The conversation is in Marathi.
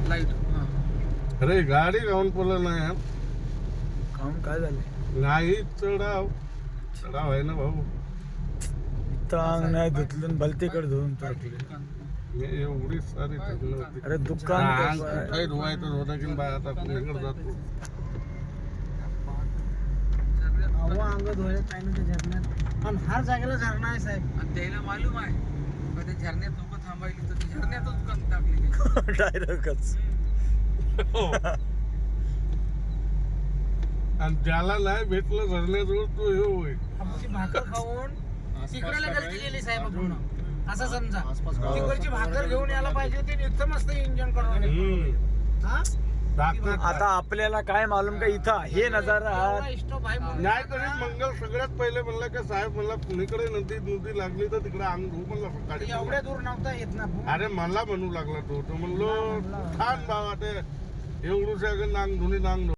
लाईट अरे गाडी गाऊन पडलं नाही यार. काम काय झालं नाही चढाव आहे ना भाऊ. टांग नाही धुतलं भलतीकडे धुवून टाकले. एवढी सारी थंड होती. अरे दुकान काही धुवायचं होतं की बाय आता कुणीकडे जातो. अंग धुवायला काय नाही त्या झरण्यात. पण हर जागेला झरणा आहे साहेब. आणि त्याला मालूम आहे का त्या झरण्यात लोक थांबायली तर त्या झरण्यातच दुकान टाकली. डायरेक्टच. आणि ज्याला नाही भेटलं झरण्याजवळ तो हे होय. आमची भाकर खाऊन तिकडे गलती केली साहेब आपण. असं समजा तिकडची भाकर घेऊन यायला पाहिजे होती. इथं मस्त इंजन करून आता आपल्याला काय मालूम का इथं हे नजारा नाही तरी मंगल सगळ्यात पहिले म्हणलं की साहेब म्हणला कुणीकडे नदी लागली तर तिकडे अंग धुऊ म्हणला सकाळी. एवढ्या दूर नव्हता येत ना. अरे मला म्हणू लागला तो म्हणलो छान भावा ते एवढूच नांग धुनी नांग